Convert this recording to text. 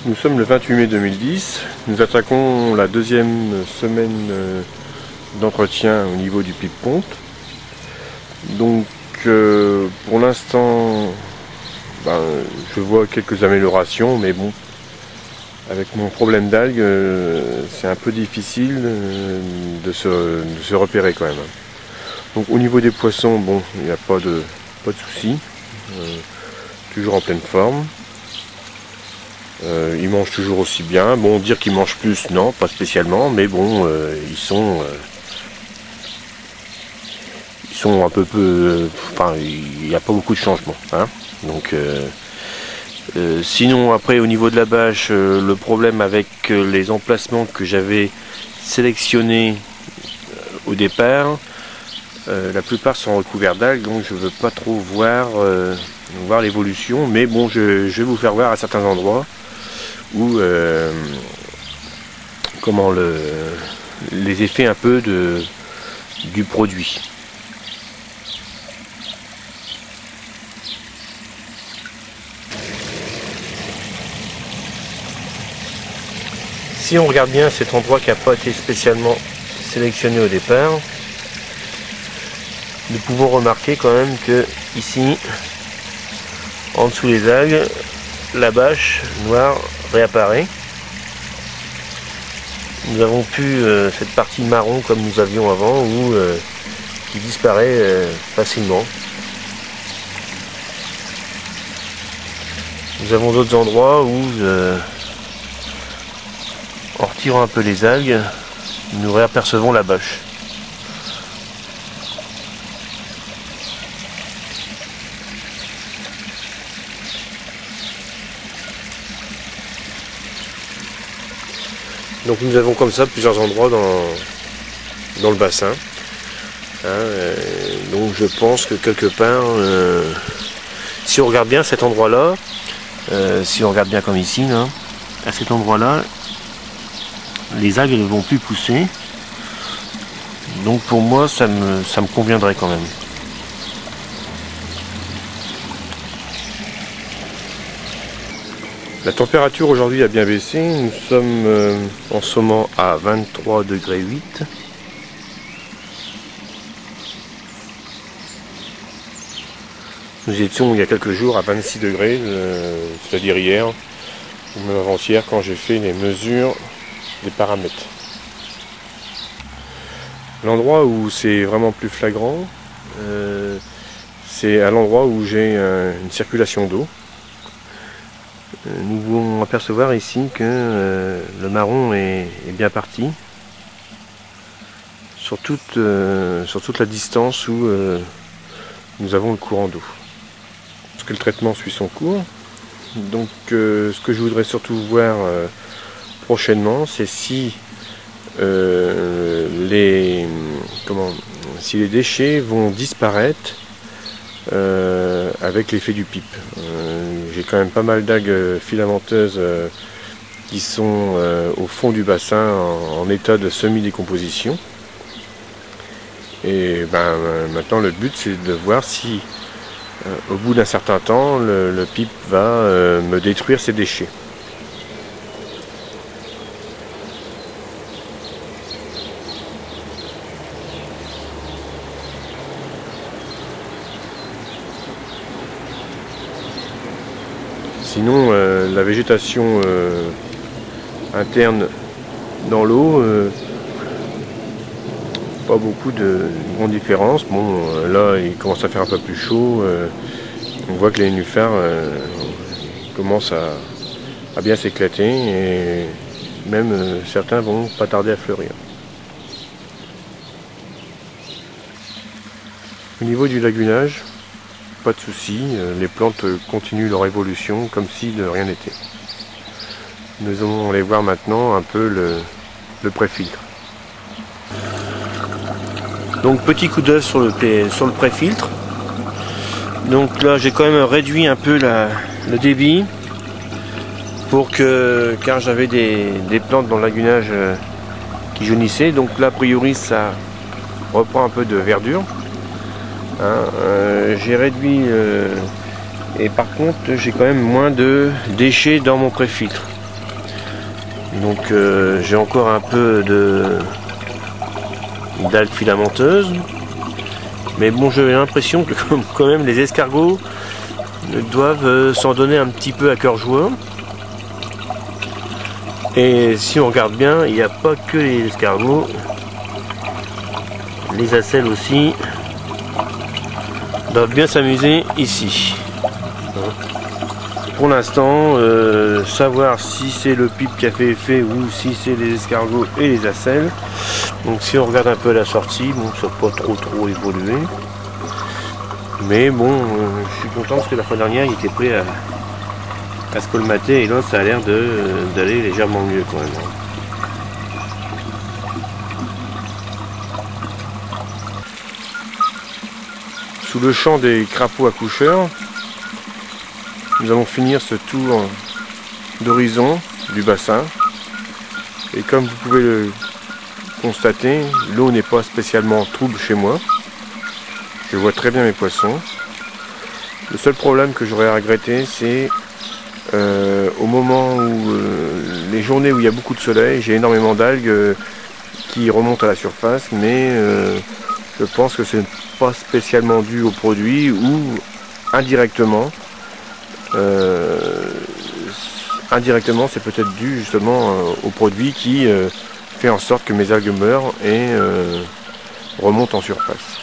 Nous sommes le 28 mai 2010, nous attaquons la deuxième semaine d'entretien au niveau du pipe-ponte. Donc pour l'instant, je vois quelques améliorations, mais bon, avec mon problème d'algues, c'est un peu difficile de se repérer quand même. Donc au niveau des poissons, bon, il n'y a pas de souci, toujours en pleine forme. Ils mangent toujours aussi bien. Bon, dire qu'ils mangent plus, non, pas spécialement, mais bon, ils sont un peu, enfin, il n'y a pas beaucoup de changements, hein. Donc, sinon, après, au niveau de la bâche, le problème avec les emplacements que j'avais sélectionnés au départ, la plupart sont recouverts d'algues, donc je ne veux pas trop voir l'évolution, mais bon, je vais vous faire voir à certains endroits où les effets un peu du produit. Si on regarde bien cet endroit qui n'a pas été spécialement sélectionné au départ, nous pouvons remarquer quand même que ici, en dessous des algues, la bâche noire réapparaît. Nous avons plus cette partie marron comme nous avions avant, qui disparaît facilement. Nous avons d'autres endroits où, en retirant un peu les algues, nous réapercevons la bâche. Donc nous avons comme ça plusieurs endroits dans le bassin. Donc je pense que quelque part, si on regarde bien cet endroit-là, si on regarde bien comme ici, là, à cet endroit-là, les algues ne vont plus pousser. Donc pour moi, ça me conviendrait quand même. La température aujourd'hui a bien baissé, nous sommes en ce moment à 23,8 degrés. Nous étions il y a quelques jours à 26 degrés, c'est-à-dire hier, ou même avant-hier, quand j'ai fait les mesures des paramètres. L'endroit où c'est vraiment plus flagrant, c'est à l'endroit où j'ai une circulation d'eau. Nous pouvons apercevoir ici que le marron est bien parti sur toute la distance où nous avons le courant d'eau. Parce que le traitement suit son cours. Donc ce que je voudrais surtout voir prochainement, c'est si les déchets vont disparaître avec l'effet du pipe. J'ai quand même pas mal d'algues filamenteuses qui sont au fond du bassin en état de semi-décomposition. Et maintenant le but c'est de voir si au bout d'un certain temps le pipe va me détruire ces déchets. Sinon, la végétation interne dans l'eau, pas beaucoup de grandes différences. Bon, là, il commence à faire un peu plus chaud. On voit que les nénuphars commencent à bien s'éclater et même certains vont pas tarder à fleurir. Au niveau du lagunage, pas de souci, les plantes continuent leur évolution comme si de rien n'était. Nous allons aller voir maintenant un peu le pré-filtre. Donc petit coup d'œil sur le pré-filtre. Donc là j'ai quand même réduit un peu le débit car j'avais des plantes dans le lagunage qui jaunissaient. Donc là a priori ça reprend un peu de verdure. J'ai réduit et par contre j'ai quand même moins de déchets dans mon pré-filtre. Donc j'ai encore un peu d'algues filamenteuses. Mais bon, j'ai l'impression que quand même les escargots doivent s'en donner un petit peu à cœur joie. Et si on regarde bien, il n'y a pas que les escargots. Les acelles aussi doivent bien s'amuser ici. Pour l'instant, savoir si c'est le pipe qui a fait effet ou si c'est les escargots et les acelles. Donc si on regarde un peu la sortie, bon, ça n'a pas trop évolué. Mais bon, je suis content parce que la fois dernière, il était prêt à se colmater et là, ça a l'air d'aller légèrement mieux quand même. Sous le champ des crapauds accoucheurs, nous allons finir ce tour d'horizon du bassin. Et comme vous pouvez le constater, l'eau n'est pas spécialement trouble chez moi. Je vois très bien mes poissons. Le seul problème que j'aurais à regretter, c'est au moment où les journées où il y a beaucoup de soleil, j'ai énormément d'algues qui remontent à la surface, mais je pense que ce n'est pas spécialement dû au produit ou indirectement. Indirectement, c'est peut-être dû justement au produit qui fait en sorte que mes algues meurent et remontent en surface.